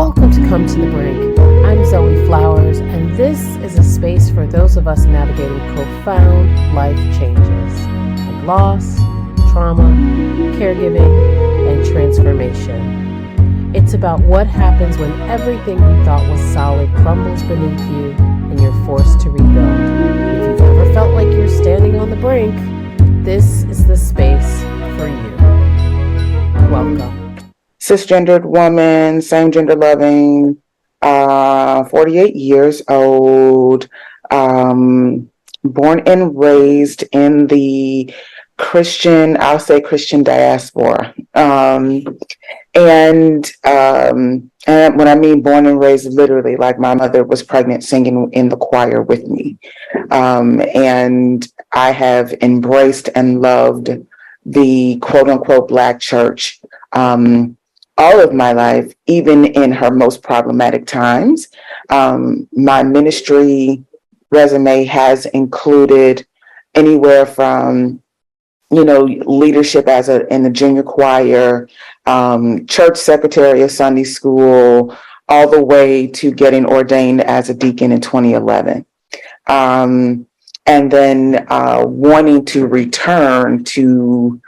Welcome to Come to the Brink. I'm Zoe Flowers, and this is a space for those of us navigating profound life changes like loss, trauma, caregiving, and transformation. It's about what happens when everything you thought was solid crumbles beneath you and you're forced to rebuild. If you've ever felt like you're standing on the brink, this is the space for you. Welcome. Cisgendered woman, same gender loving, 48 years old, born and raised in the Christian diaspora. And when I mean born and raised, literally, like my mother was pregnant singing in the choir with me. And I have embraced and loved the quote unquote Black church all of my life, even in her most problematic times. My ministry resume has included anywhere from, leadership in the junior choir, church secretary of Sunday school, all the way to getting ordained as a deacon in 2011. And then wanting to return to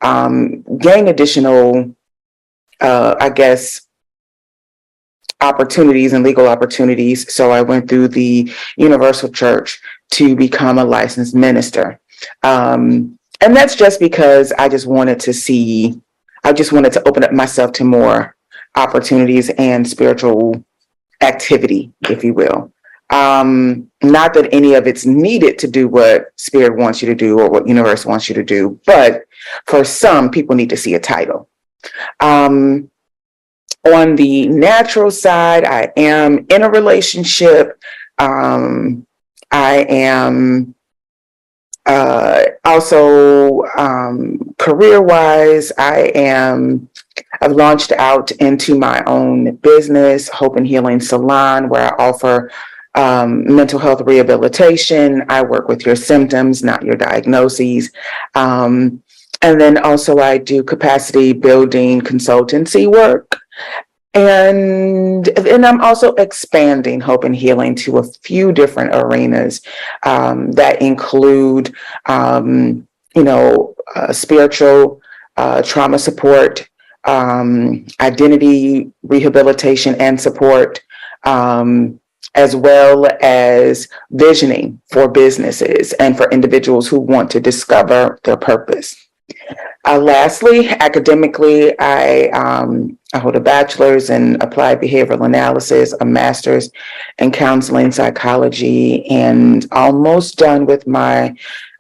gain additional opportunities and legal opportunities. So I went through the Universal Church to become a licensed minister. And that's just because I just wanted to open up myself to more opportunities and spiritual activity, if you will. Not that any of it's needed to do what Spirit wants you to do or what Universe wants you to do, but for some people need to see a title. On the natural side, I am in a relationship. I am also career-wise, I've launched out into my own business, Hope and Healing Salon, where I offer mental health rehabilitation. I work with your symptoms, not your diagnoses. And then also I do capacity building consultancy work. And I'm also expanding Hope and Healing to a few different arenas that include, spiritual trauma support, identity rehabilitation and support, as well as visioning for businesses and for individuals who want to discover their purpose. Lastly, academically, I hold a bachelor's in applied behavioral analysis, a master's in counseling psychology, and almost done with my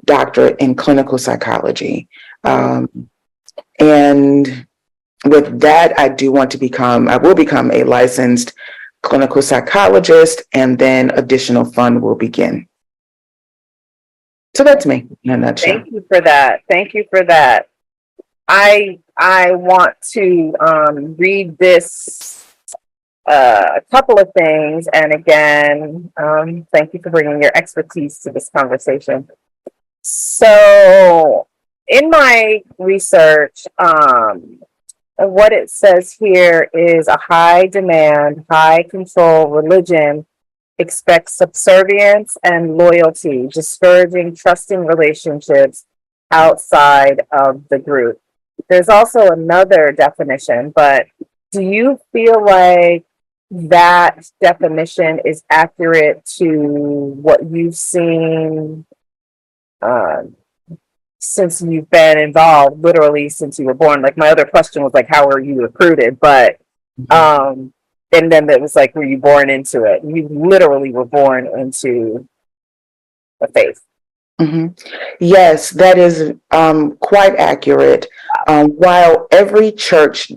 doctorate in clinical psychology. And with that, I will become a licensed clinical psychologist, and then additional fun will begin. So that's me in a nutshell. Thank you for that. I want to read this a couple of things, and again, thank you for bringing your expertise to this conversation. So, in my research, what it says here is a high demand, high control religion expects subservience and loyalty, discouraging trusting relationships outside of the group. There's also another definition, but do you feel like that definition is accurate to what you've seen since you've been involved, literally since you were born? Like, my other question was like, how were you recruited? But and then it was like, were you born into it? You literally were born into the faith. Mm-hmm. Yes, that is quite accurate. While every church,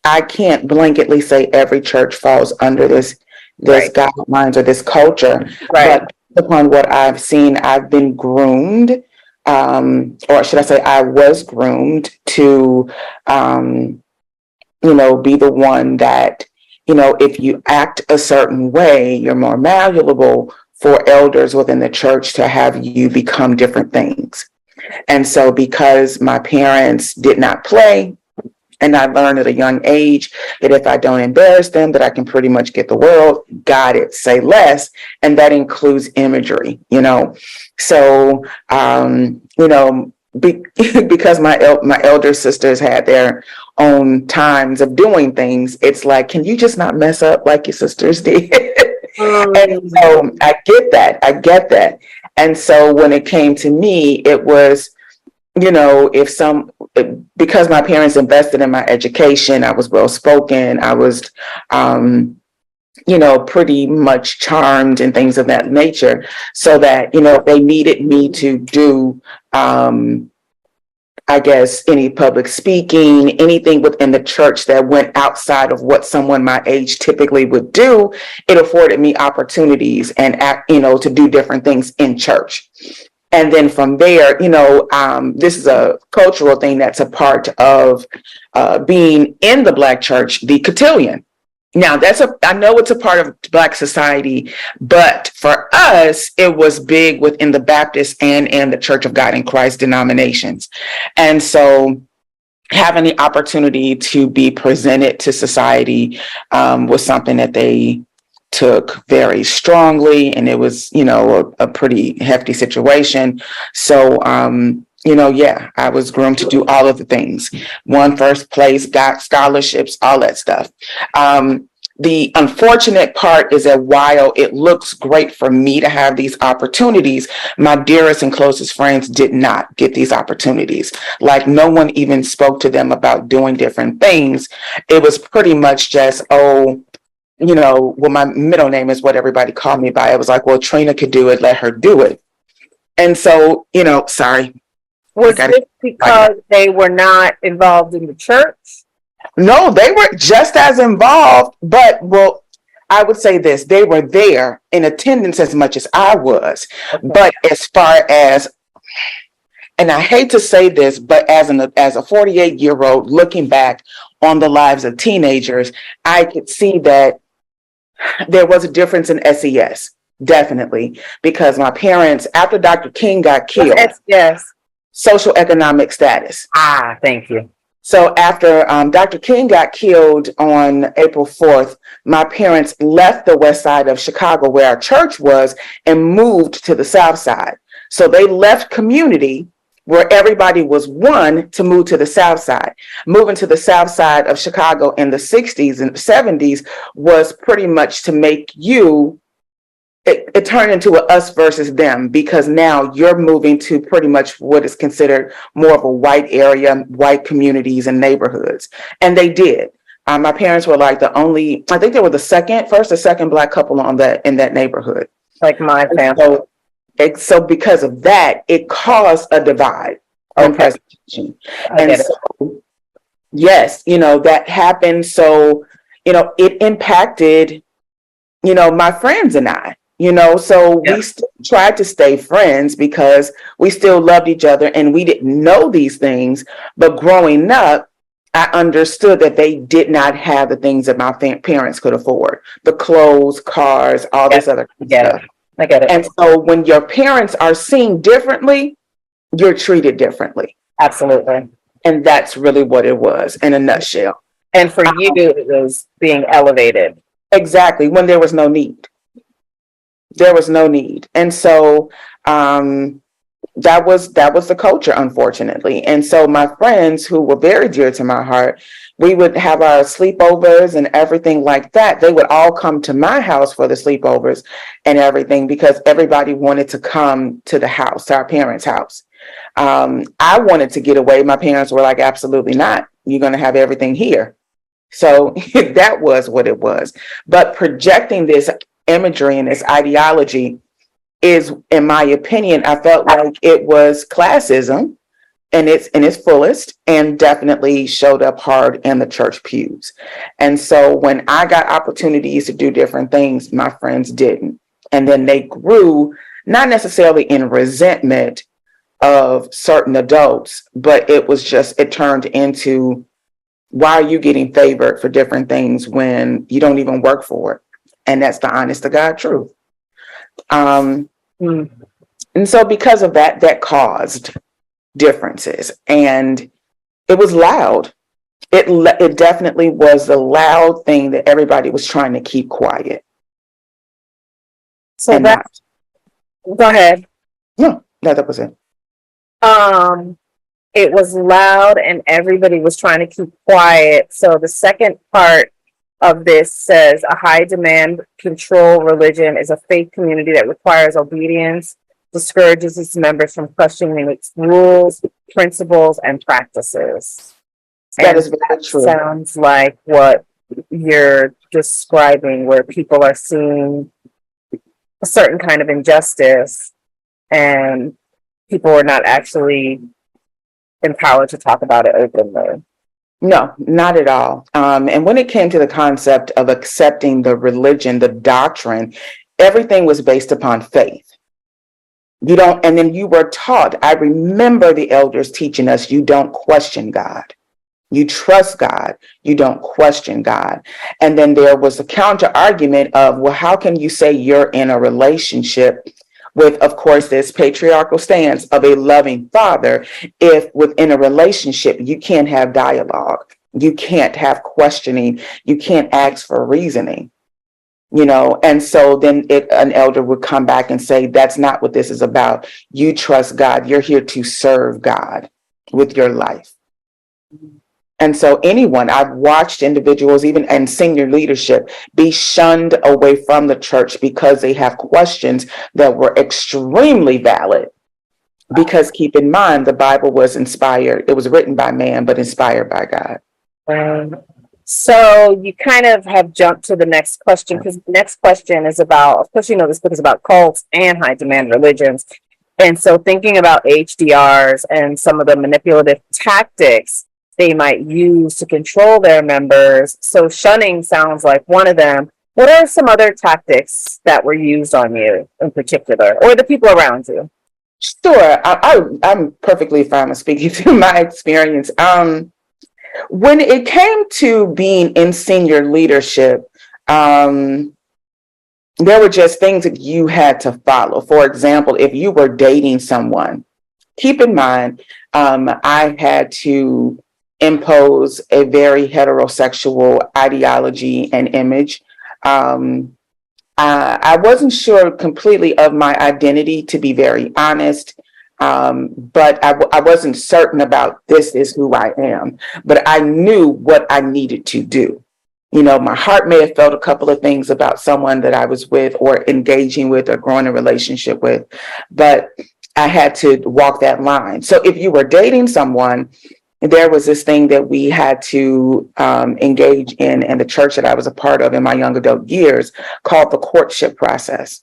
I can't blanketly say every church falls under this Right. guidelines or this culture, Right. but upon what I've seen, I've been groomed, or should I say I was groomed to, be the one that, if you act a certain way, you're more malleable for elders within the church to have you become different things. And so because my parents did not play And I learned at a young age that if I don't embarrass them, that I can pretty much get the world. Got it. Say less. And that includes imagery, you know. So, you know, because my elder sisters had their own times of doing things, it's like, can you just not mess up like your sisters did? And so I get that. I get that. And so when it came to me, it was, you know, because my parents invested in my education, I was well spoken, I was, you know, pretty much charmed and things of that nature, so that, you know, they needed me to do, I guess, any public speaking, anything within the church that went outside of what someone my age typically would do. It afforded me opportunities and, you know, to do different things in church. And then from there, you know, this is a cultural thing that's a part of being in the Black church, the cotillion. Now, I know it's a part of Black society, but for us, it was big within the Baptist and in the Church of God in Christ denominations. And so having the opportunity to be presented to society was something that they took very strongly, and it was, you know, a pretty hefty situation. So, you know, yeah, I was groomed to do all of the things. Won first place, got scholarships, all that stuff. The unfortunate part is that while it looks great for me to have these opportunities, my dearest and closest friends did not get these opportunities. Like, no one even spoke to them about doing different things. It was pretty much just, oh, you know, well, my middle name is what everybody called me by. It was like, well, Trina could do it, let her do it. And so, you know, sorry. Was this because they were not involved in the church? No, they were just as involved, but, well, I would say this, they were there in attendance as much as I was. Okay. But as far as, and I hate to say this, but as a 48-year-old looking back on the lives of teenagers, I could see that there was a difference in SES, definitely, because my parents, after Dr. King got killed, yes, social economic status. Thank you. So after Dr. King got killed on April 4th, my parents left the west side of Chicago, where our church was, and moved to the south side. So they left community, where everybody was one, to move to the south side. Moving to the south side of Chicago in the 60s and 70s was pretty much to make you, it turned into a us versus them, because now you're moving to pretty much what is considered more of a white area, white communities and neighborhoods. And they did. My parents were like the only, I think they were the first or second Black couple in that neighborhood. Like my family. So because of that, it caused a divide on presentation. And so, yes, you know, that happened. So, you know, it impacted, you know, my friends and I, you know, so we tried to stay friends because we still loved each other and we didn't know these things. But growing up, I understood that they did not have the things that my parents could afford, the clothes, cars, all this other stuff. I get it. And so when your parents are seen differently, you're treated differently. Absolutely. And that's really what it was in a nutshell. And for you, it was being elevated. Exactly. When there was no need. There was no need. And so that was the culture, unfortunately. And so my friends, who were very dear to my heart, we would have our sleepovers and everything like that. They would all come to my house for the sleepovers and everything, because everybody wanted to come to the house, to our parents' house. I wanted to get away. My parents were like, absolutely not. You're going to have everything here. So that was what it was. But projecting this imagery and this ideology is, in my opinion, I felt like it was classism in its fullest, and definitely showed up hard in the church pews. And so when I got opportunities to do different things, my friends didn't. And then they grew, not necessarily in resentment of certain adults, but it turned into, why are you getting favored for different things when you don't even work for it? And that's the honest to God truth. And so because of that, that caused differences, and it was loud. It definitely was the loud thing that everybody was trying to keep quiet So and that, not. go ahead. No, that was it. Um, it was loud and everybody was trying to keep quiet. So the second part of this says a high demand control religion is a faith community that requires obedience, discourages its members from questioning its rules, principles, and practices. That And is very that true. sounds like what you're describing, where people are seeing a certain kind of injustice and people are not actually empowered to talk about it openly. No, not at all. And when it came to the concept of accepting the religion, the doctrine, everything was based upon faith. You don't, and then you were taught. I remember the elders teaching us, you don't question God. You trust God. You don't question God. And then there was a counter argument of, well, how can you say you're in a relationship with, of course, this patriarchal stance of a loving father if within a relationship you can't have dialogue, you can't have questioning, you can't ask for reasoning, and so then an elder would come back and say, that's not what this is about. You trust God. You're here to serve God with your life. And so I've watched individuals, even in senior leadership, be shunned away from the church because they have questions that were extremely valid. Because keep in mind, the Bible was inspired. It was written by man, but inspired by God. So you kind of have jumped to the next question, because the next question is about, of course, this book is about cults and high demand religions. And so thinking about HDRs and some of the manipulative tactics they might use to control their members. So shunning sounds like one of them. What are some other tactics that were used on you in particular, or the people around you? Sure. I'm perfectly fine with speaking to my experience. When it came to being in senior leadership, there were just things that you had to follow. For example, if you were dating someone, keep in mind, I had to impose a very heterosexual ideology and image. I wasn't sure completely of my identity, to be very honest, but I wasn't certain about this is who I am, but I knew what I needed to do. My heart may have felt a couple of things about someone that I was with or engaging with or growing a relationship with, but I had to walk that line. So if you were dating someone, there was this thing that we had to engage in the church that I was a part of in my young adult years called the courtship process.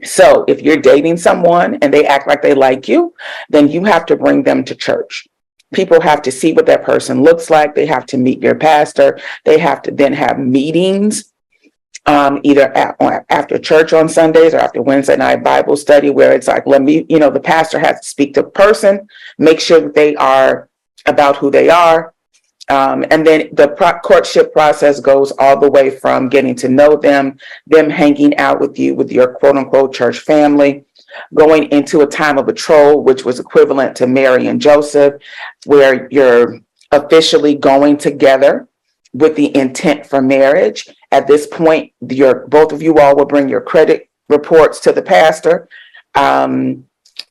So if you're dating someone and they act like they like you, then you have to bring them to church. People have to see what that person looks like. They have to meet your pastor. They have to then have meetings, either after church on Sundays or after Wednesday night Bible study, where it's like, the pastor has to speak to the person, make sure that they are about who they are. And then the courtship process goes all the way from getting to know them hanging out with you, with your quote unquote church family, going into a time of betrothal, which was equivalent to Mary and Joseph, where you're officially going together with the intent for marriage. At this point, both of you all will bring your credit reports to the pastor.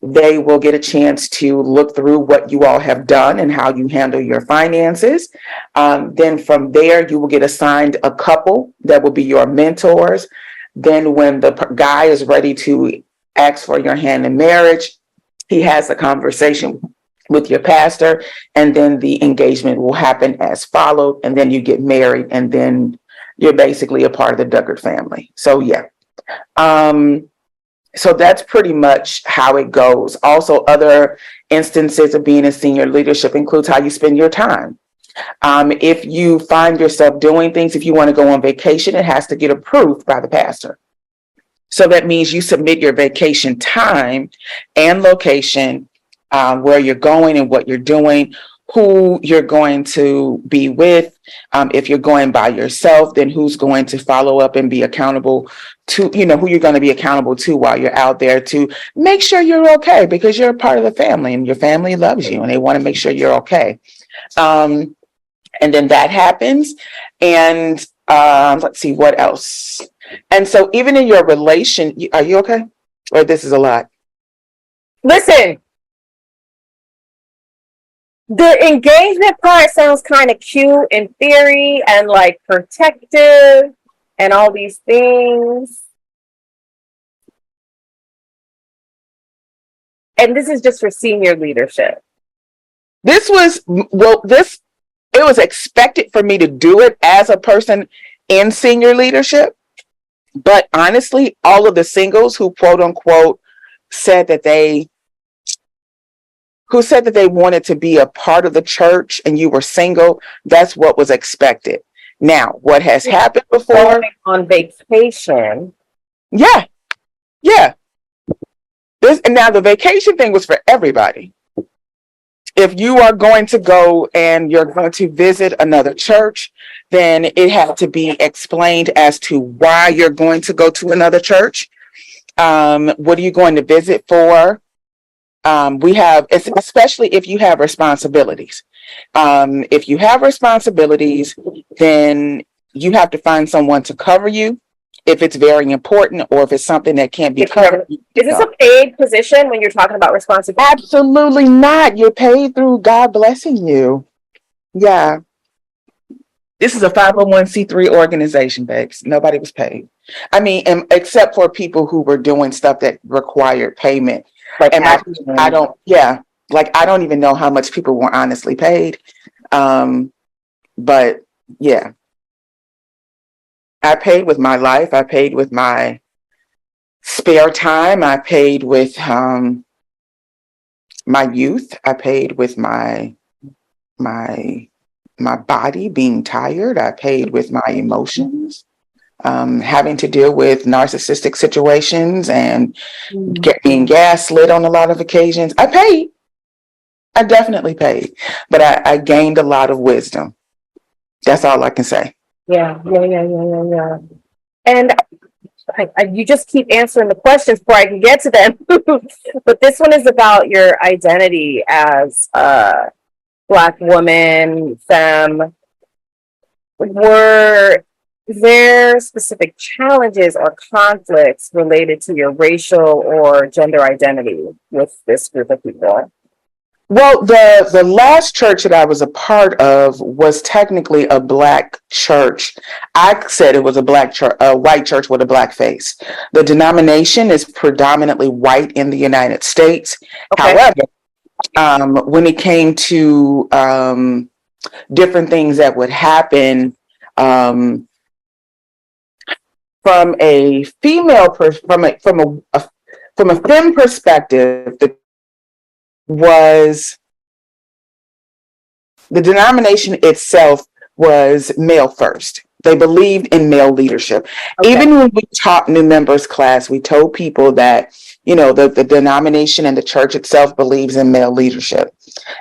They will get a chance to look through what you all have done and how you handle your finances. Then from there, you will get assigned a couple that will be your mentors. Then when the guy is ready to ask for your hand in marriage, he has a conversation with your pastor, and then the engagement will happen as followed. And then you get married, and then you're basically a part of the Duggart family. So yeah. So that's pretty much how it goes. Also, other instances of being in senior leadership includes how you spend your time. If you find yourself doing things, if you want to go on vacation, it has to get approved by the pastor. So that means you submit your vacation time and location, where you're going and what you're doing, who you're going to be with. If you're going by yourself, then who's going to follow up and be accountable to, who you're going to be accountable to while you're out there, to make sure you're okay, because you're a part of the family and your family loves you and they want to make sure you're okay. And then that happens. And let's see what else. And so even in your relation, are you okay? Or this is a lot? Listen, the engagement part sounds kind of cute in theory and like protective and all these things. And this is just for senior leadership. This was, it was expected for me to do it as a person in senior leadership. But honestly, all of the singles who quote unquote said that they wanted to be a part of the church and you were single, that's what was expected. Now, what has happened before? On vacation. Yeah. And now the vacation thing was for everybody. If you are going to go and you're going to visit another church, then it had to be explained as to why you're going to go to another church. What are you going to visit for? We have, especially if you have responsibilities. If you have responsibilities, then you have to find someone to cover you if it's very important, or if it's something that can't be covered. Is this a paid position when you're talking about responsibility? Absolutely not. You're paid through God blessing you. Yeah. This is a 501c3 organization, babes. Nobody was paid. I mean, except for people who were doing stuff that required payment. Like And I don't even know how much people were honestly paid. But yeah. I paid with my life. I paid with my spare time. I paid with my youth. I paid with my body being tired. I paid with my emotions, having to deal with narcissistic situations and being gaslit on a lot of occasions. I paid. I definitely paid, but I gained a lot of wisdom. That's all I can say. Yeah. And you just keep answering the questions before I can get to them. But this one is about your identity as a Black woman, femme. Were there specific challenges or conflicts related to your racial or gender identity with this group of people? Well, the last church that I was a part of was technically a Black church. I said it was a Black church, a white church with a Black face. The denomination is predominantly white in the United States. Okay. However, when it came to different things that would happen from a female from a femme perspective, was the denomination itself was male first. They believed in male leadership. Okay. Even when we taught new members class, we told people that, the denomination and the church itself believes in male leadership.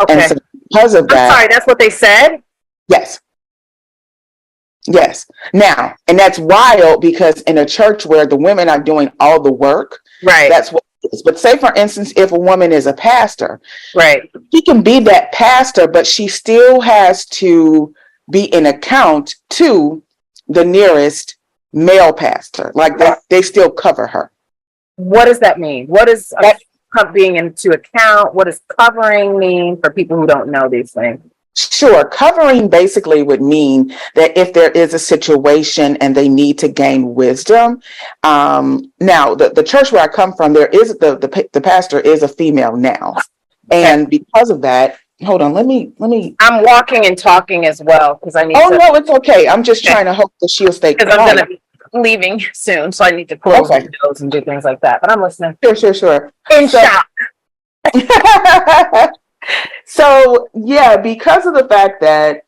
Okay. And so because of that. I'm sorry, that's what they said? Yes. Now, and that's wild because in a church where the women are doing all the work, right? That's what it is. But say, for instance, if a woman is a pastor, right? She can be that pastor, but she still has to be an account to the nearest male pastor. Like they still cover her. What does that mean? What is being into account? What does covering mean for people who don't know these things? Sure. Covering basically would mean that if there is a situation and they need to gain wisdom. Now, the church where I come from, there is the pastor is a female now. And because of that, hold on, let me. I'm walking and talking as well because I need no, it's okay. I'm just trying to hope that she'll stay because I'm going to be leaving soon. So I need to close windows and do things like that. But I'm listening. Sure. In shock. So yeah, because of the fact that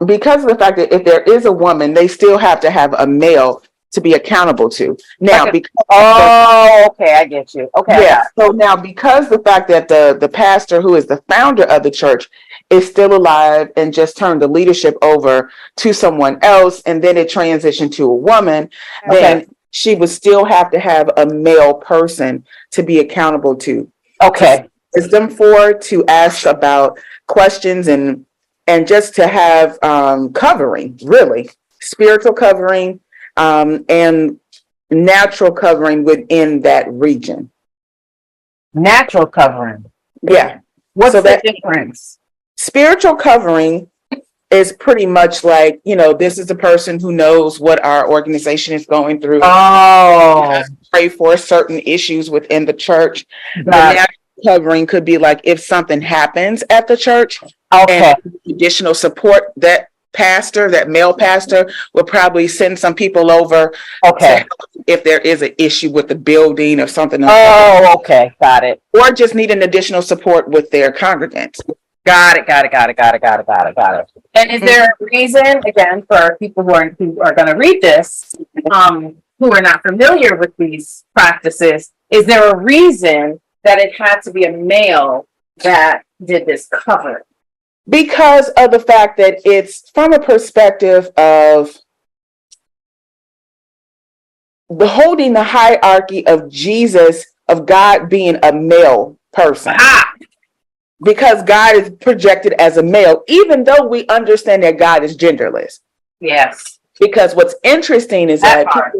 if there is a woman, they still have to have a male to be accountable to. Now, okay, I get you. Okay. Yeah. So now, because the fact that the pastor who is the founder of the church is still alive and just turned the leadership over to someone else, and then it transitioned to a woman, then she would still have to have a male person to be accountable to. Okay. wisdom for, to ask about questions and just to have covering, really spiritual covering, and natural covering within that region. Natural covering. Yeah. What's So the that difference? spiritual covering is pretty much like, this is the person who knows what our organization is going through. Oh, Pray for certain issues within the church. The got it. natural covering could be like if something happens at the church, Okay. and additional support, that male pastor will probably send some people over Okay. if there is an issue with the building or something else, Oh, okay. Got it. or just need an additional support with their congregants. Got it. And is there a reason, again, for people who are going to read this, who are not familiar with these practices, is there a reason that it had to be a male that did this cover? Because of the fact that it's from a perspective of holding the hierarchy of Jesus, of God being a male person. Ah, Because God is projected as a male, even though we understand that God is genderless. yes. Because what's interesting is That that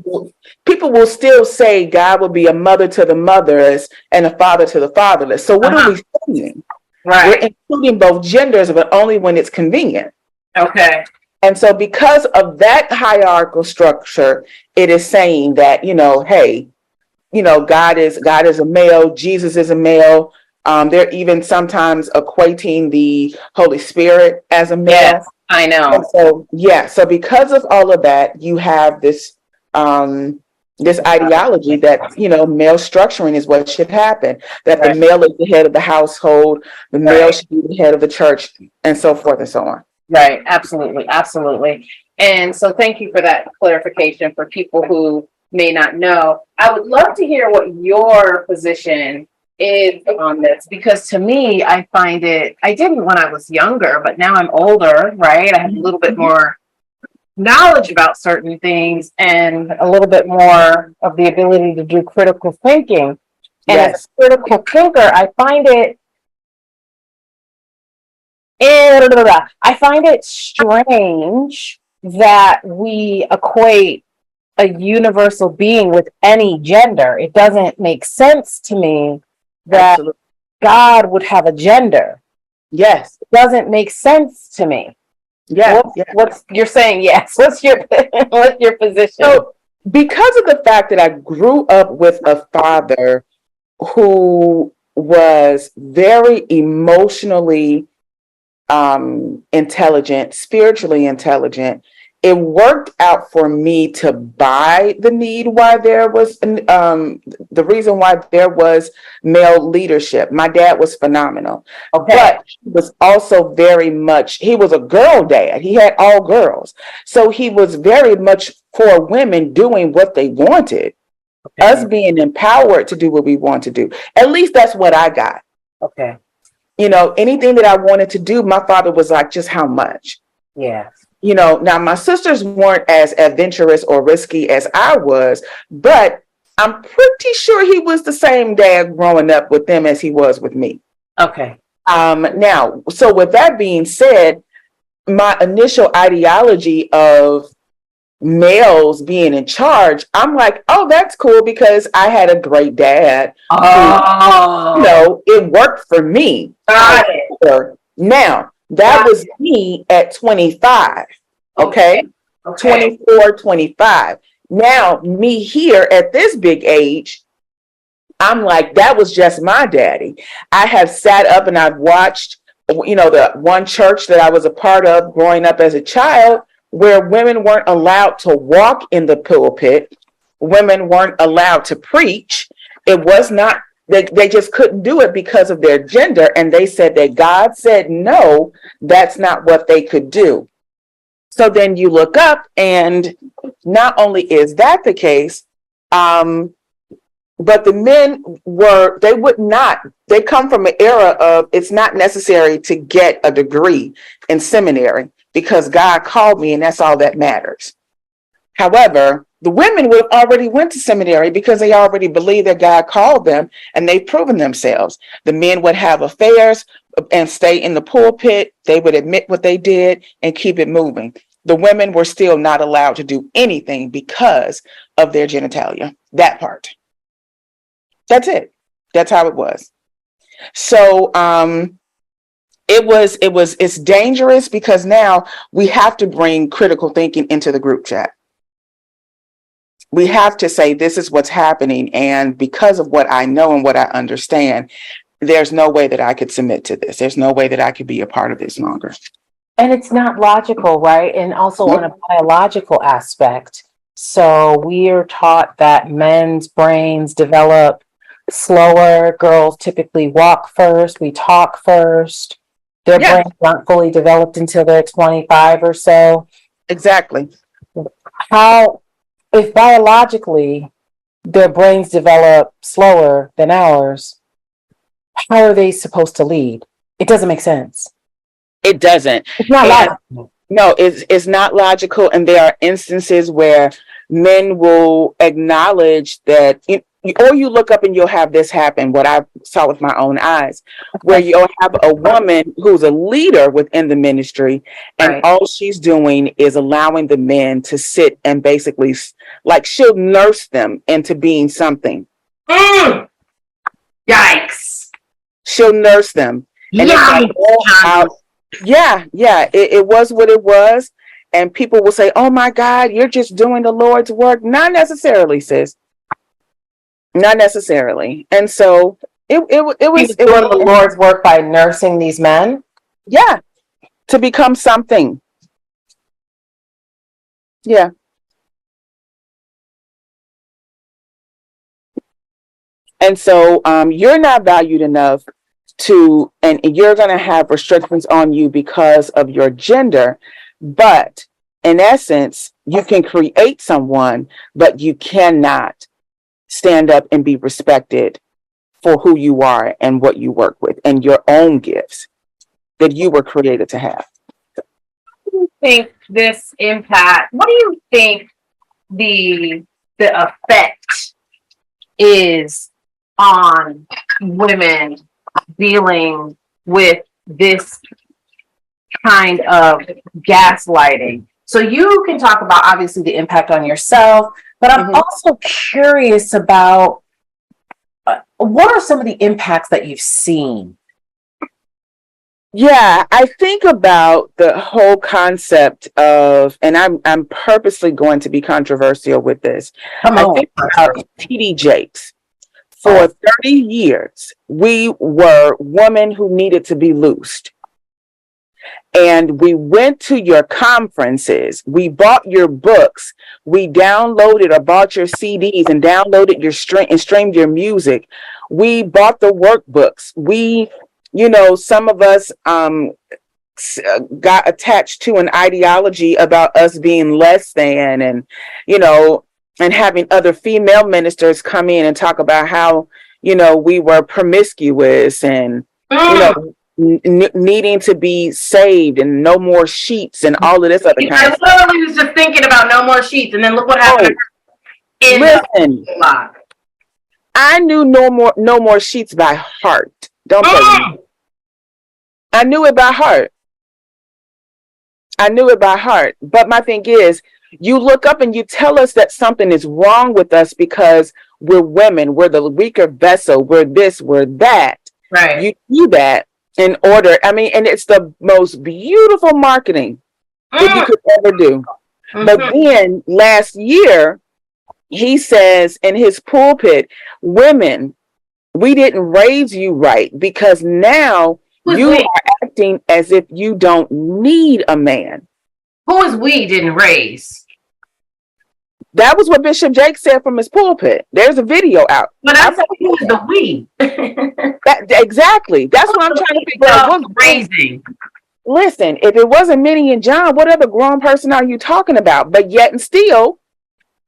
people will still say God will be a mother to the motherless and a father to the fatherless. So what are we saying? Right. We're including both genders, but only when it's convenient. Okay. And so because of that hierarchical structure, it is saying that, hey, God is a male, Jesus is a male. They're even sometimes equating the Holy Spirit as a male. Yes, I know. And so because of all of that, you have this ideology that male structuring is what should happen, that the male is the head of the household, the male should be the head of the church, and so forth and so on. Right, absolutely. And so thank you for that clarification for people who may not know. I would love to hear what your position is on this, because to me, I find I didn't when I was younger, but now I'm older, right? I have a little bit more knowledge about certain things and a little bit more of the ability to do critical thinking. And as a critical thinker, I find it strange that we equate a universal being with any gender. It doesn't make sense to me that Absolutely. God would have a gender. Yes. It doesn't make sense to me. Yes. What's you're saying? Yes. What's your position? So, because of the fact that I grew up with a father who was very emotionally intelligent, spiritually intelligent, it worked out for me to buy the need why there was the reason why there was male leadership. My dad was phenomenal, but he was also he was a girl dad. He had all girls, so he was very much for women doing what they wanted, us being empowered to do what we want to do. At least that's what I got. Anything that I wanted to do, my father was like, just how much? Yeah. Now my sisters weren't as adventurous or risky as I was, but I'm pretty sure he was the same dad growing up with them as he was with me. Now, so with that being said, my initial ideology of males being in charge, I'm like, oh, that's cool because I had a great dad. Who, it worked for me. Now, that was me at 25. Okay. 24, 25. Now, me here at this big age, I'm like, that was just my daddy. I have sat up and I've watched, the one church that I was a part of growing up as a child, where women weren't allowed to walk in the pulpit. Women weren't allowed to preach. It was not, they just couldn't do it because of their gender. And they said that God said, no, that's not what they could do. So then you look up and not only is that the case, but the men they come from an era of it's not necessary to get a degree in seminary because God called me and that's all that matters. However, the women would have already went to seminary because they already believe that God called them and they've proven themselves. The men would have affairs and stay in the pulpit. They would admit what they did and keep it moving. The women were still not allowed to do anything because of their genitalia. That part. That's it. That's how it was. So it's dangerous because now we have to bring critical thinking into the group chat. We have to say, this is what's happening. And because of what I know and what I understand, there's no way that I could submit to this. There's no way that I could be a part of this longer. And it's not logical, right? And also on a biological aspect. So we are taught that men's brains develop slower. Girls typically walk first. We talk first. Their brains aren't fully developed until they're 25 or so. Exactly. How, if biologically their brains develop slower than ours, how are they supposed to lead? It doesn't make sense. It doesn't. It's not logical. No, it's not logical. And there are instances where men will acknowledge that, or you look up and you'll have this happen, what I saw with my own eyes, where you'll have a woman who's a leader within the ministry, and all she's doing is allowing the men to sit and basically, like, she'll nurse them into being something. Yikes. She'll nurse them. And it's like all out. Yeah, it was what it was. And people will say, oh my God, you're just doing the Lord's work. Not necessarily, sis. Not necessarily. And so it was doing the Lord's work by nursing these men. Yeah. To become something. Yeah. And so you're not valued enough and you're going to have restrictions on you because of your gender. But in essence, you can create someone, but you cannot stand up and be respected for who you are and what you work with and your own gifts that you were created to have. What do you think this impact? What do you think the effect is on women dealing with this kind of gaslighting? So you can talk about obviously the impact on yourself, but I'm also curious about what are some of the impacts that you've seen? Yeah, I think about the whole concept of, and I'm purposely going to be controversial with this. I think about TD Jakes. For 30 years, we were women who needed to be loosed. And we went to your conferences. We bought your books. We downloaded or bought your CDs and downloaded your streamed your music. We bought the workbooks. We, some of us got attached to an ideology about us being less than, and and having other female ministers come in and talk about how, we were promiscuous and, needing to be saved and no more sheets and all of this other kind of stuff. I literally was just thinking about no more sheets, and then look what happened. Listen, I knew no more sheets by heart. Don't play with me. I knew it by heart. But my thing is, you look up and you tell us that something is wrong with us because we're women, we're the weaker vessel, we're this, we're that. Right. You do that in order. I mean, and it's the most beautiful marketing that you could ever do. But then last year, he says in his pulpit, women, we didn't raise you right because now you are acting as if you don't need a man. Who is we didn't raise? That was what Bishop Jake said from his pulpit. There's a video out. But I said who is the we? Exactly. That's what I'm trying to figure out. What's raising? Listen, if it wasn't Minnie and John, what other grown person are you talking about? But yet and still,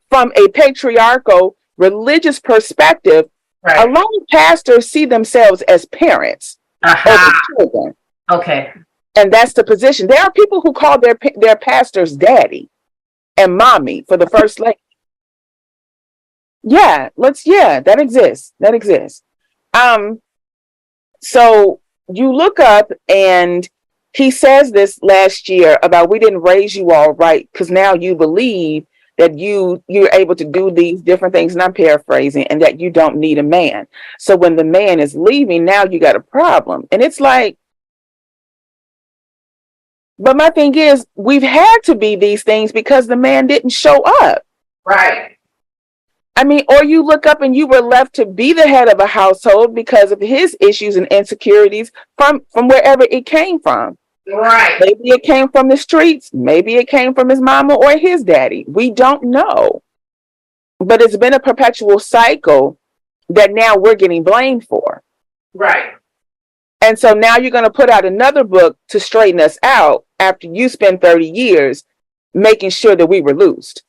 from a patriarchal religious perspective, a lot of pastors see themselves as parents over children. Okay. And that's the position. There are people who call their pastors daddy. and mommy for the first lady. Yeah, that exists. That exists. So you look up, and he says this last year about, we didn't raise you all right because now you believe that you're able to do these different things, and I'm paraphrasing, and that you don't need a man. So when the man is leaving, now you got a problem. And it's like, but my thing is, we've had to be these things because the man didn't show up. Right. I mean, or you look up and you were left to be the head of a household because of his issues and insecurities from wherever it came from. Right. Maybe it came from the streets. Maybe it came from his mama or his daddy. We don't know. But it's been a perpetual cycle that now we're getting blamed for. Right. And so now you're going to put out another book to straighten us out after you spend 30 years making sure that we were loosed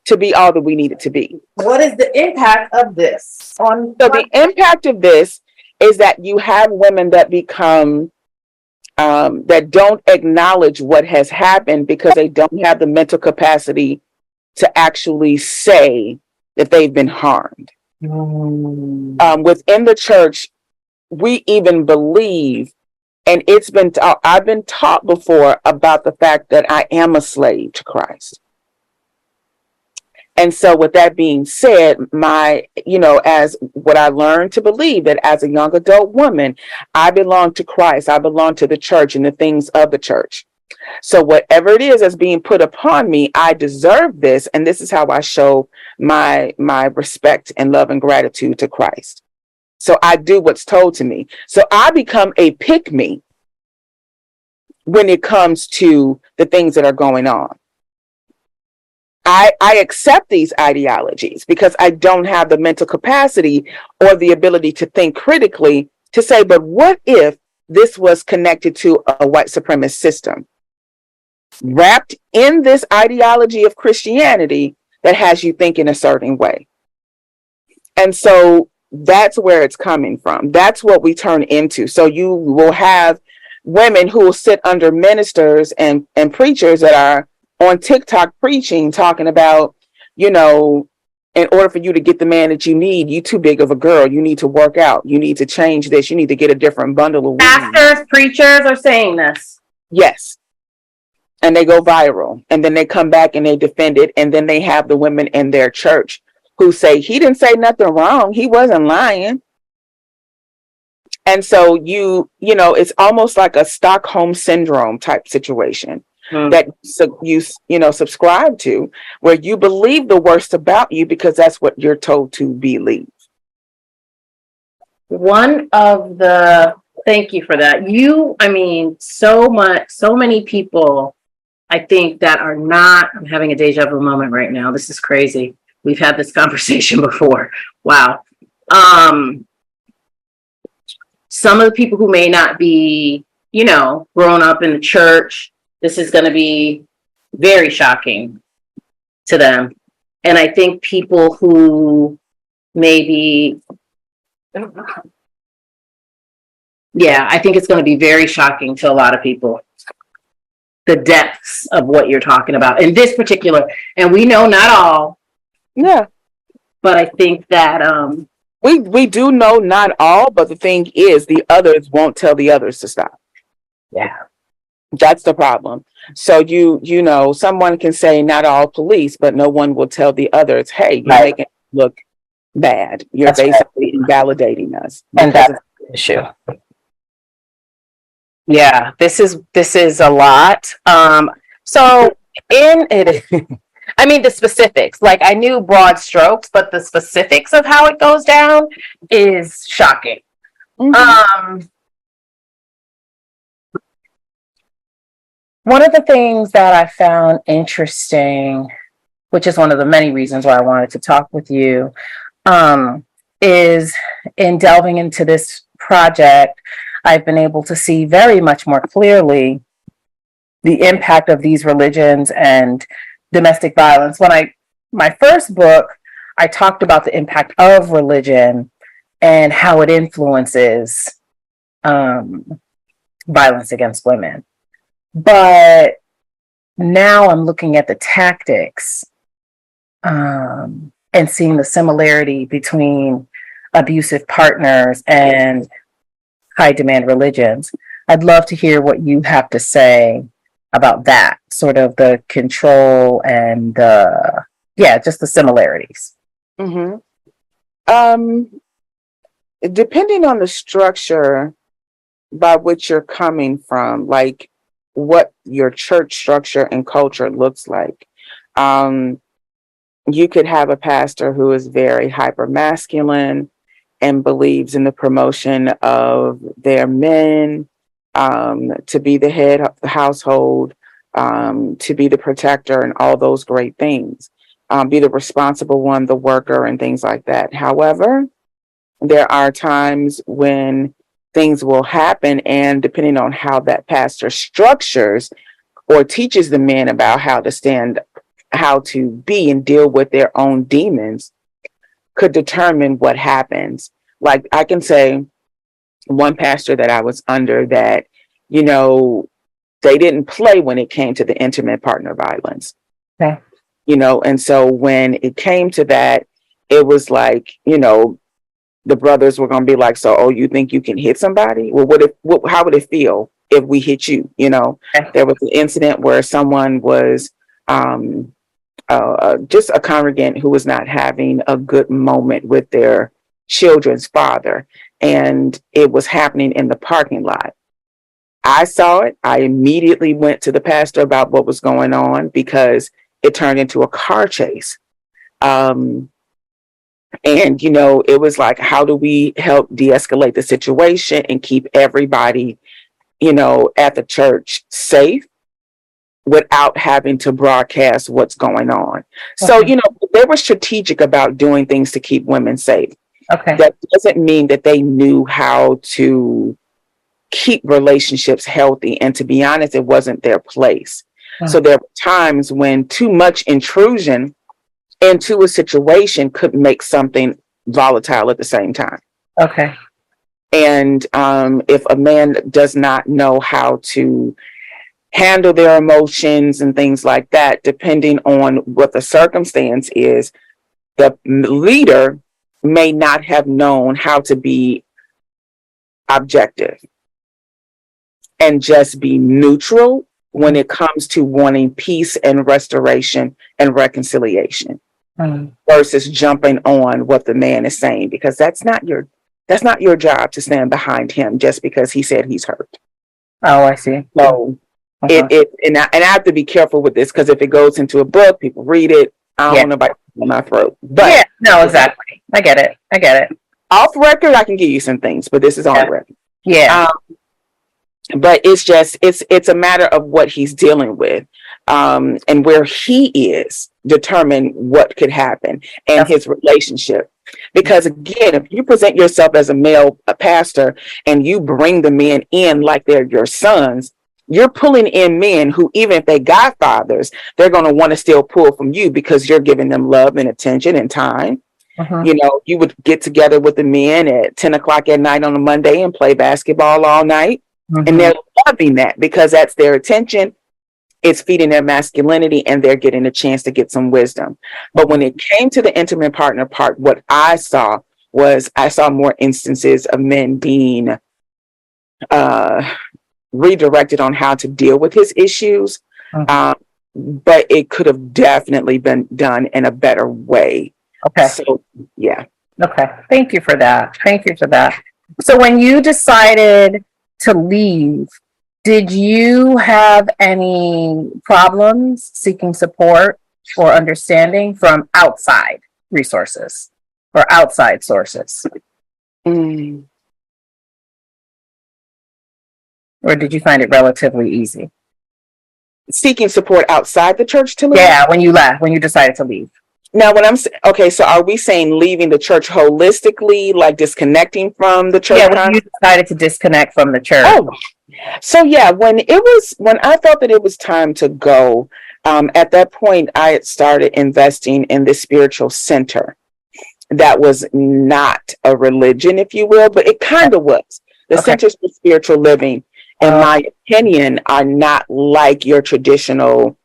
to be all that we needed to be. What is the impact of this on? So the impact of this is that you have women that become that don't acknowledge what has happened because they don't have the mental capacity to actually say that they've been harmed. Within the church, we even believe, and I've been taught before about the fact that I am a slave to Christ. And so with that being said, as what I learned to believe, that as a young adult woman, I belong to Christ. I belong to the church and the things of the church. So whatever it is that's being put upon me, I deserve this. And this is how I show my respect and love and gratitude to Christ. So I do what's told to me. So I become a pick-me when it comes to the things that are going on. I accept these ideologies because I don't have the mental capacity or the ability to think critically to say, but what if this was connected to a white supremacist system wrapped in this ideology of Christianity that has you thinking a certain way? And so that's where it's coming from. That's what we turn into. So you will have women who will sit under ministers and preachers that are on TikTok preaching, talking about, in order for you to get the man that you need, you too big of a girl. You need to work out. You need to change this. You need to get a different bundle of weed. Pastors, preachers are saying this. Yes. And they go viral. And then they come back and they defend it. And then they have the women in their church who say, he didn't say nothing wrong. He wasn't lying. And so it's almost like a Stockholm syndrome type situation. That you subscribe to, where you believe the worst about you because that's what you're told to believe. Thank you for that. So many people, I think, that are not, I'm having a deja vu moment right now. This is crazy. We've had this conversation before. Wow. Some of the people who may not be, grown up in the church, this is going to be very shocking to them. And I think people who maybe, I think it's going to be very shocking to a lot of people, the depths of what you're talking about in this particular, and we know not all. Yeah. But I think that we do know not all, but the thing is, the others won't tell the others to stop. Yeah. That's the problem. So someone can say not all police, but no one will tell the others, hey, you're making it look bad. You're basically invalidating us. And that's the issue. Yeah, this is a lot. So in it, the specifics, like I knew broad strokes, but the specifics of how it goes down is shocking. Mm-hmm. One of the things that I found interesting, which is one of the many reasons why I wanted to talk with you, is in delving into this project, I've been able to see very much more clearly the impact of these religions and domestic violence. My first book, I talked about the impact of religion and how it influences violence against women. But now I'm looking at the tactics, and seeing the similarity between abusive partners and high demand religions. I'd love to hear what you have to say about that, sort of the control and just the similarities. Mm-hmm. Depending on the structure by which you're coming from, like what your church structure and culture looks like. You could have a pastor who is very hyper masculine and believes in the promotion of their men, to be the head of the household, to be the protector and all those great things, be the responsible one, the worker and things like that. However, there are times when things will happen, and depending on how that pastor structures or teaches the men about how to be and deal with their own demons, could determine what happens. Like I can say one pastor that I was under that, they didn't play when it came to the intimate partner violence. Okay. And so when it came to that, it was like, the brothers were going to be like, so, oh, you think you can hit somebody? Well, how would it feel if we hit you? Okay. There was an incident where someone was, just a congregant who was not having a good moment with their children's father, and it was happening in the parking lot. I saw it. I immediately went to the pastor about what was going on because it turned into a car chase. And, it was like, how do we help de-escalate the situation and keep everybody, at the church safe without having to broadcast what's going on? Okay. So, they were strategic about doing things to keep women safe. Okay. That doesn't mean that they knew how to keep relationships healthy. And to be honest, it wasn't their place. So there were times when too much intrusion into a situation could make something volatile at the same time. Okay. And if a man does not know how to handle their emotions and things like that, depending on what the circumstance is, the leader may not have known how to be objective and just be neutral when it comes to wanting peace and restoration and reconciliation. Versus jumping on what the man is saying, because that's not your job to stand behind him just because he said he's hurt. Oh, I see. So and I have to be careful with this, because if it goes into a book, people read it. I don't want nobody in my throat. But yeah, no, exactly. I get it. Off record, I can give you some things, but this is on record. Yeah. But it's a matter of what he's dealing with, and where he is determine what could happen and his relationship. Because again, if you present yourself as a pastor, and you bring the men in like they're your sons, you're pulling in men who, even if they got fathers, they're going to want to still pull from you because you're giving them love and attention and time. You would get together with the men at 10 o'clock at night on a Monday and play basketball all night. And they're loving that because that's their attention. It's feeding their masculinity, and they're getting a chance to get some wisdom. But when it came to the intimate partner part, what I saw more instances of men being redirected on how to deal with his issues. But it could have definitely been done in a better way. Okay. So, yeah. Okay. Thank you for that. So when you decided to leave, did you have any problems seeking support or understanding from outside resources or outside sources? Or did you find it relatively easy? Seeking support outside the church to leave? Yeah, when you decided to leave. Now, so are we saying leaving the church holistically, like disconnecting from the church? Yeah, when you decided to disconnect from the church. Oh, so yeah, when I felt that it was time to go, at that point, I had started investing in this spiritual center that was not a religion, if you will, but it kind of was. The Centers for Spiritual Living, in my opinion, are not like your traditional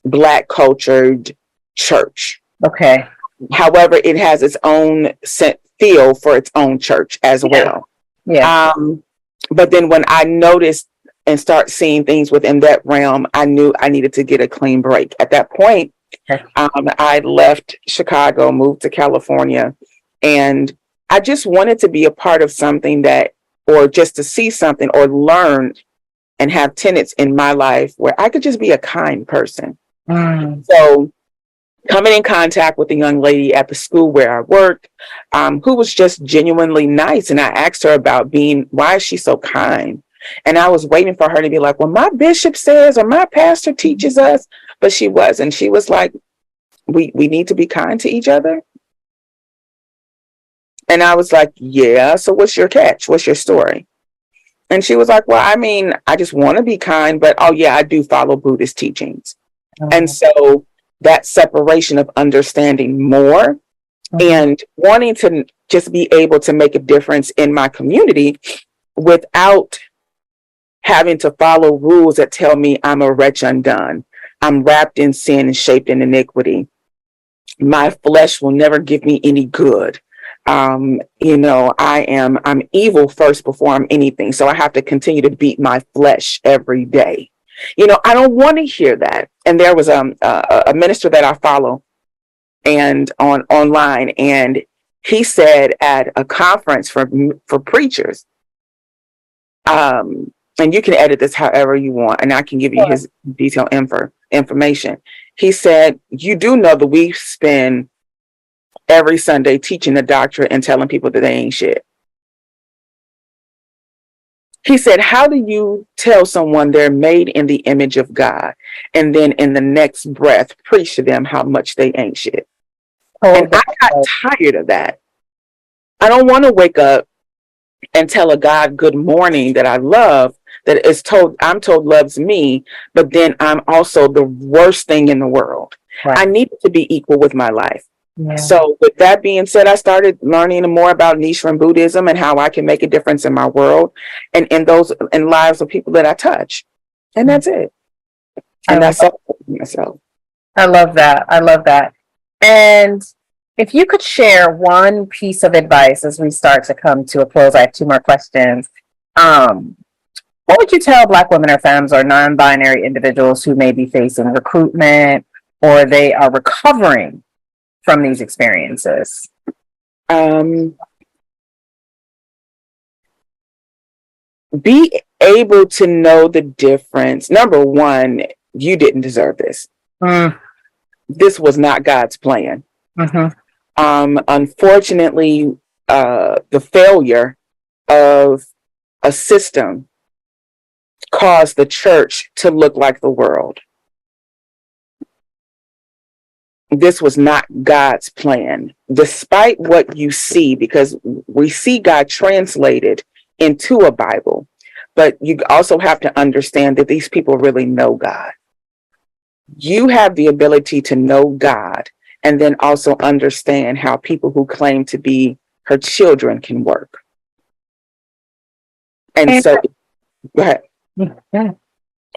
Black cultured church. Okay. However, it has its own feel for its own church as well. Yeah. But then when I noticed and start seeing things within that realm, I knew I needed to get a clean break. At that point, Okay. I left Chicago, moved to California, and I just wanted to be a part of something or just to see something or learn and have tenets in my life where I could just be a kind person. So coming in contact with a young lady at the school where I worked, who was just genuinely nice. And I asked her about why is she so kind? And I was waiting for her to be like, well, my bishop says, or my pastor teaches us, but she wasn't. She was like, we need to be kind to each other. And I was like, yeah, so what's your catch? What's your story? And she was like, well, I mean, I just want to be kind, but oh yeah, I do follow Buddhist teachings. And so that separation of understanding more and wanting to just be able to make a difference in my community without having to follow rules that tell me I'm a wretch undone. I'm wrapped in sin and shaped in iniquity. My flesh will never give me any good. I'm evil first before I'm anything. So I have to continue to beat my flesh every day. I don't want to hear that. And there was a minister that I follow and online, and he said at a conference for preachers, and you can edit this however you want, and I can give you his detailed information. He said, you do know that we spend every Sunday teaching the doctrine and telling people that they ain't shit. He said, how do you tell someone they're made in the image of God and then in the next breath preach to them how much they ain't shit? And I got tired of that. I don't want to wake up and tell a God good morning that I love, I'm told loves me, but then I'm also the worst thing in the world. Right. I need to be equal with my life. Yeah. So with that being said, I started learning more about Nichiren Buddhism and how I can make a difference in my world and in lives of people that I touch. And that's it. And that's myself. I love that. I love that. And if you could share one piece of advice as we start to come to a close, I have 2 more questions. What would you tell Black women or femmes or non-binary individuals who may be facing recruitment or they are recovering from these experiences? Be able to know the difference. Number one, you didn't deserve this. This was not God's plan. Unfortunately, the failure of a system caused the church to look like the world. This was not God's plan, despite what you see, because we see God translated into a Bible, but you also have to understand that these people really know God. You have the ability to know God and then also understand how people who claim to be her children can work. And so, go ahead. Yeah.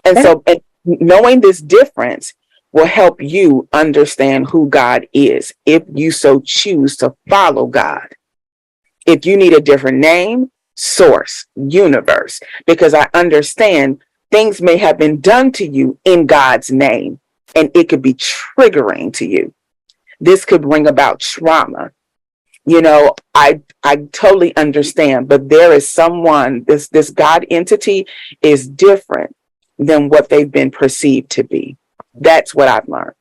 And so knowing this difference will help you understand who God is if you so choose to follow God. If you need a different name, source, universe, because I understand things may have been done to you in God's name and it could be triggering to you. This could bring about trauma. I totally understand, but there is someone, this God entity is different than what they've been perceived to be. That's what I've learned.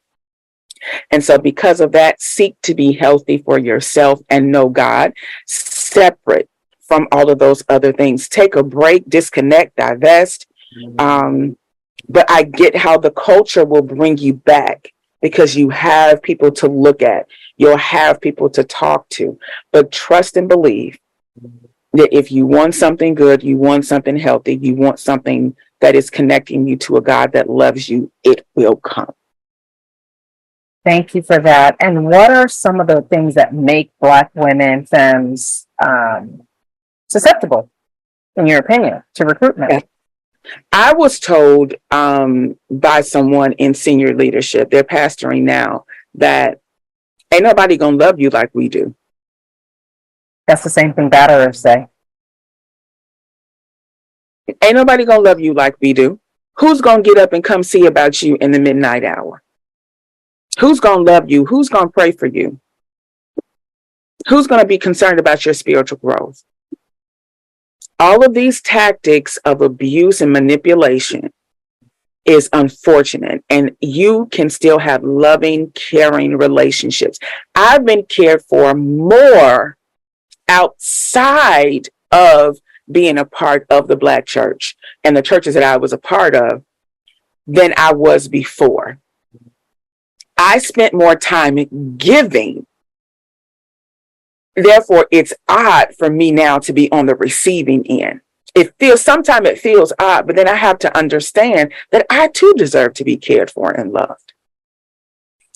And so because of that, seek to be healthy for yourself and know God separate from all of those other things. Take a break, disconnect, divest. But I get how the culture will bring you back because you have people to look at. You'll have people to talk to. But trust and believe that if you want something good, you want something healthy, you want something that is connecting you to a God that loves you, it will come. Thank you for that. And what are some of the things that make Black women, femmes, susceptible, in your opinion, to recruitment? I was told by someone in senior leadership, they're pastoring now, that ain't nobody gonna love you like we do. That's the same thing batterers say. Ain't nobody gonna love you like we do. Who's gonna get up and come see about you in the midnight hour? Who's gonna love you? Who's gonna pray for you? Who's gonna be concerned about your spiritual growth? All of these tactics of abuse and manipulation is unfortunate, and you can still have loving, caring relationships. I've been cared for more outside of being a part of the Black church and the churches that I was a part of than I was before. I spent more time giving. Therefore, it's odd for me now to be on the receiving end. Sometimes it feels odd, but then I have to understand that I too deserve to be cared for and loved.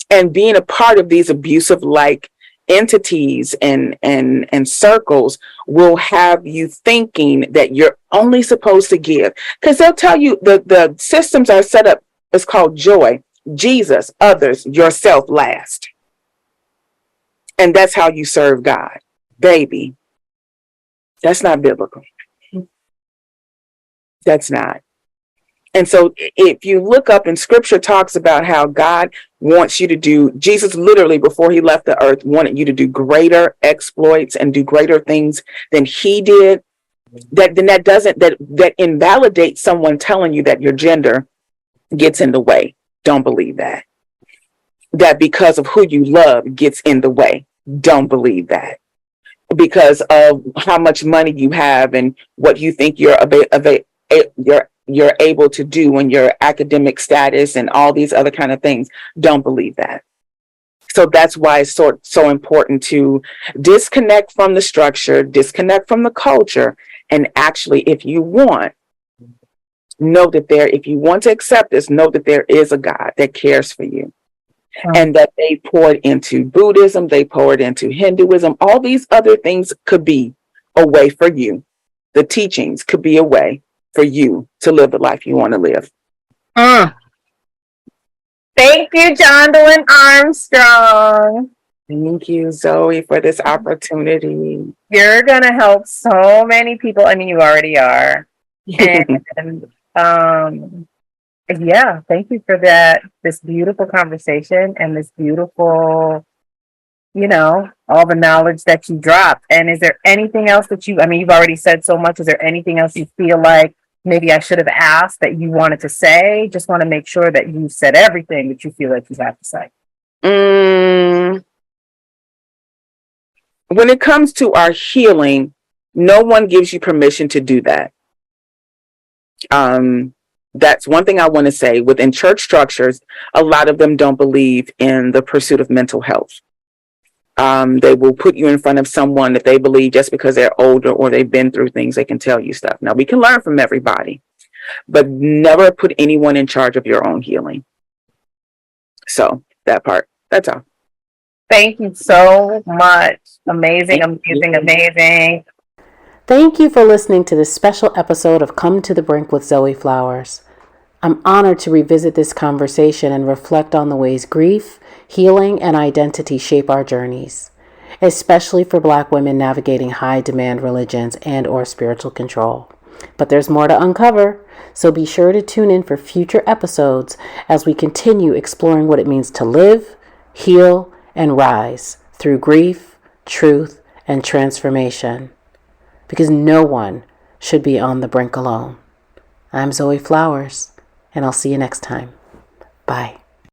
And being a part of these abusive like entities and circles will have you thinking that you're only supposed to give, because they'll tell you the systems are set up. It's called joy, Jesus, others, yourself last. And that's how you serve God. Baby, that's not biblical. That's not. And so if you look up, and scripture talks about how God wants you to do, Jesus literally before he left the earth wanted you to do greater exploits and do greater things than he did, that invalidates someone telling you that your gender gets in the way. Don't believe that. That because of who you love gets in the way. Don't believe that. Because of how much money you have and what you think you're able to do and your academic status and all these other kind of things. Don't believe that. So that's why it's so important to disconnect from the structure, disconnect from the culture, and actually, if you want to accept this, know that there is a God that cares for you. And that they poured into Buddhism, they poured into Hinduism. All these other things could be a way for you. The teachings could be a way for you to live the life you want to live. Thank you, Jondelyn Armstrong. Thank you, Zoe, for this opportunity. You're going to help so many people. I mean, you already are. And yeah, thank you for this beautiful conversation and this beautiful, all the knowledge that you dropped. And is there anything else that you've already said so much. Is there anything else you feel like maybe I should have asked that you wanted to say? Just want to make sure that you said everything that you feel like you have to say. When it comes to our healing, no one gives you permission to do that. That's one thing I want to say. Within church structures, a lot of them don't believe in the pursuit of mental health. They will put you in front of someone that they believe just because they're older or they've been through things, they can tell you stuff. Now, we can learn from everybody, but never put anyone in charge of your own healing. So that part, that's all. Thank you so much. Amazing. Thank you for listening to this special episode of Come to the Brink with Zoe Flowers. I'm honored to revisit this conversation and reflect on the ways grief, healing, and identity shape our journeys, especially for Black women navigating high-demand religions and/or spiritual control. But there's more to uncover, so be sure to tune in for future episodes as we continue exploring what it means to live, heal, and rise through grief, truth, and transformation. Because no one should be on the brink alone. I'm Zoe Flowers, and I'll see you next time. Bye.